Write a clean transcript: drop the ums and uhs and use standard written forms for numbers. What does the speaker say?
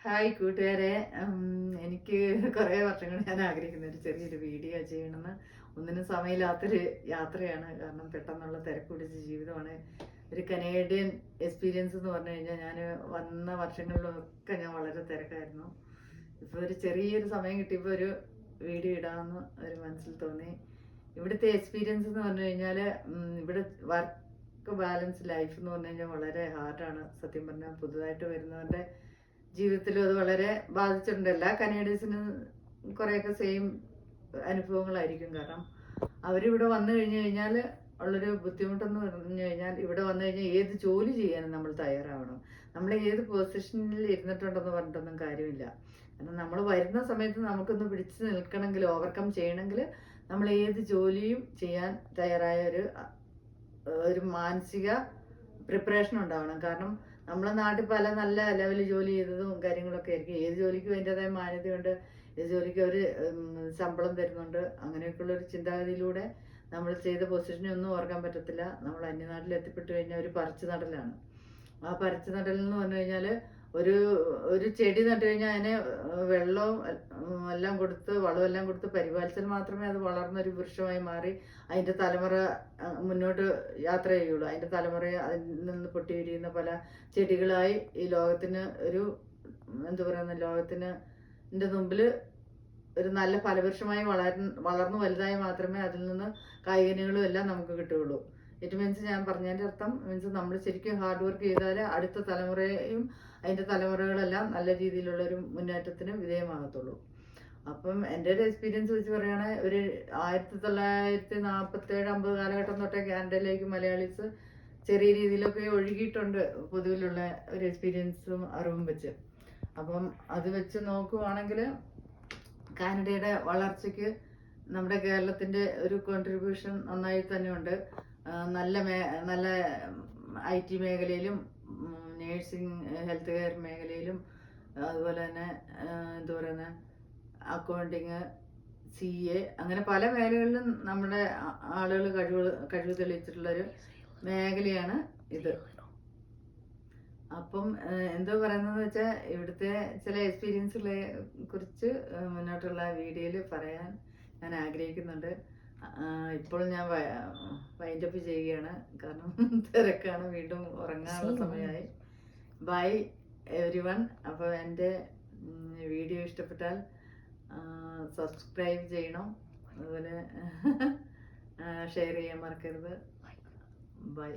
Hi കൂട്ടുകാരെ. എനിക്ക് കുറേ വർഷങ്ങൾ ഞാൻ ആഗ്രഹിക്കുന്ന ഒരു ചെറിയൊരു വീഡിയോ ചെയ്യണമെന്ന്. ഒന്നിനും സമയമില്ലാത്തൊരു യാത്രയാണ്. കാരണം പെട്ടെന്നുള്ള തിരക്ക് പിടിച്ച ജീവിതമാണ്. ഒരു കനേഡിയൻ എക്സ്പീരിയൻസ് എന്ന് പറഞ്ഞു കഴിഞ്ഞാൽ ഞാൻ വന്ന വർഷങ്ങളിലൊക്കെ ഞാൻ വളരെ തിരക്കായിരുന്നു. ഇപ്പോൾ ഒരു ചെറിയൊരു സമയം കിട്ടിയപ്പോൾ ഒരു വീഡിയോ ഇടാമെന്ന് ഒരു മനസ്സിൽ തോന്നി. ഇവിടുത്തെ എക്സ്പീരിയൻസ് എന്ന് പറഞ്ഞു കഴിഞ്ഞാൽ ഇവിടെ വർക്ക് ബാലൻസ് ലൈഫ് എന്ന് പറഞ്ഞു കഴിഞ്ഞാൽ വളരെ ഹാർഡാണ്. സത്യം പറഞ്ഞാൽ പുതുതായിട്ട് വരുന്നവരുടെ ജീവിതത്തിലും അത് വളരെ ബാധിച്ചിട്ടുണ്ട്. എല്ലാ കനേഡിയൻസിനും കുറേയൊക്കെ സെയിം അനുഭവങ്ങളായിരിക്കും. കാരണം അവരിവിടെ വന്നു കഴിഞ്ഞു കഴിഞ്ഞാൽ ഉള്ളൊരു ബുദ്ധിമുട്ടെന്ന് പറഞ്ഞു കഴിഞ്ഞാൽ, ഇവിടെ വന്നു കഴിഞ്ഞാൽ ഏത് ജോലി ചെയ്യാനും നമ്മൾ തയ്യാറാവണം. നമ്മൾ ഏത് പൊസിഷനിൽ ഇരുന്നിട്ടുണ്ടെന്ന് പറഞ്ഞിട്ടൊന്നും കാര്യമില്ല. കാരണം നമ്മൾ വരുന്ന സമയത്ത് നമുക്കൊന്ന് പിടിച്ചു നിൽക്കണമെങ്കിൽ, ഓവർകം ചെയ്യണമെങ്കിൽ നമ്മൾ ഏത് ജോലിയും ചെയ്യാൻ തയ്യാറായ ഒരു മാനസിക പ്രിപ്പറേഷൻ ഉണ്ടാവണം. കാരണം നമ്മളെ നാട്ടിൽ പല നല്ല ലെവലിൽ ജോലി ചെയ്തതും കാര്യങ്ങളൊക്കെ ആയിരിക്കും. ഏത് ജോലിക്കും അതിൻ്റെതായ മാന്യതയുണ്ട്, ഏത് ജോലിക്കും അവർ ശമ്പളം തരുന്നുണ്ട്. അങ്ങനെയൊക്കെയുള്ളൊരു ചിന്താഗതിയിലൂടെ നമ്മൾ ചെയ്ത പൊസിഷനെ ഒന്നും ഓർക്കാൻ പറ്റത്തില്ല. നമ്മൾ അന്യനാട്ടിൽ എത്തിപ്പെട്ടു കഴിഞ്ഞാൽ ഒരു പറിച്ചു നടലാണ്. ആ പറിച്ചു നടൽ എന്ന് പറഞ്ഞു കഴിഞ്ഞാൽ ഒരു ഒരു ചെടി നട്ടു കഴിഞ്ഞാൽ അതിനെ വെള്ളവും എല്ലാം കൊടുത്ത്, വളമെല്ലാം കൊടുത്ത് പരിപാലിച്ചാൽ മാത്രമേ അത് വളർന്നൊരു വൃക്ഷമായി മാറി അതിൻ്റെ തലമുറ മുന്നോട്ട് യാത്ര ചെയ്യുള്ളൂ. അതിൻ്റെ തലമുറയെ അതിൽ നിന്ന് പൊട്ടി വിരിയുന്ന പല ചെടികളായി ഈ ലോകത്തിന് എന്താ പറയുന്ന ലോകത്തിന് മുമ്പിൽ ഒരു നല്ല ഫലവൃക്ഷമായി വളർന്നു വലുതായി മാത്രമേ അതിൽ നിന്ന് കായ്കനികളും എല്ലാം നമുക്ക് കിട്ടുകയുള്ളൂ. ഇറ്റ് മീൻസ്, ഞാൻ പറഞ്ഞതിൻ്റെ അർത്ഥം മീൻസ് നമ്മൾ ശരിക്കും ഹാർഡ് വർക്ക് ചെയ്താൽ അടുത്ത തലമുറയും അതിൻ്റെ തലമുറകളെല്ലാം നല്ല രീതിയിലുള്ളൊരു മുന്നേറ്റത്തിന് വിധേയമാകത്തുള്ളൂ. അപ്പം എൻ്റെ ഒരു എക്സ്പീരിയൻസ് വെച്ച് പറയുകയാണെങ്കിൽ, ഒരു 1947-50 കാലഘട്ടം തൊട്ടേ കാനഡയിലേക്ക് മലയാളീസ് ചെറിയ രീതിയിലൊക്കെ ഒഴുകിയിട്ടുണ്ട്, പൊതുവിലുള്ള ഒരു എക്സ്പീരിയൻസും അറിവും വെച്ച്. അപ്പം അത് വെച്ച് നോക്കുവാണെങ്കിൽ കാനഡയുടെ വളർച്ചയ്ക്ക് നമ്മുടെ കേരളത്തിൻ്റെ ഒരു കോൺട്രിബ്യൂഷൻ നന്നായി തന്നെയുണ്ട്. നല്ല IT മേഖലയിലും നേഴ്സിംഗ്, ഹെൽത്ത് കെയർ മേഖലയിലും, അതുപോലെ തന്നെ എന്താ പറയുന്നത്, അക്കൗണ്ടിങ്, CA, അങ്ങനെ പല മേഖലകളിലും നമ്മുടെ ആളുകൾ കഴിവ് തെളിയിച്ചിട്ടുള്ളൊരു മേഖലയാണ് ഇത്. അപ്പം എന്തോ പറയുന്നതെന്ന് വെച്ചാൽ, ഇവിടുത്തെ ചില എക്സ്പീരിയൻസുകളെ കുറിച്ച് മുന്നോട്ടുള്ള വീഡിയോയിൽ പറയാൻ ഞാൻ ആഗ്രഹിക്കുന്നുണ്ട്. ഇപ്പോൾ ഞാൻ വൈൻഡപ്പ് ചെയ്യുകയാണ്. കാരണം തിരക്കാണ്, വീണ്ടും ഉറങ്ങാനുള്ള സമയമായി. Bye everyone. അപ്പോൾ എൻ്റെ വീഡിയോ ഇഷ്ടപ്പെട്ടാൽ സബ്സ്ക്രൈബ് ചെയ്യണം, അതുപോലെ ഷെയർ ചെയ്യാൻ മറക്കരുത്. ബൈ.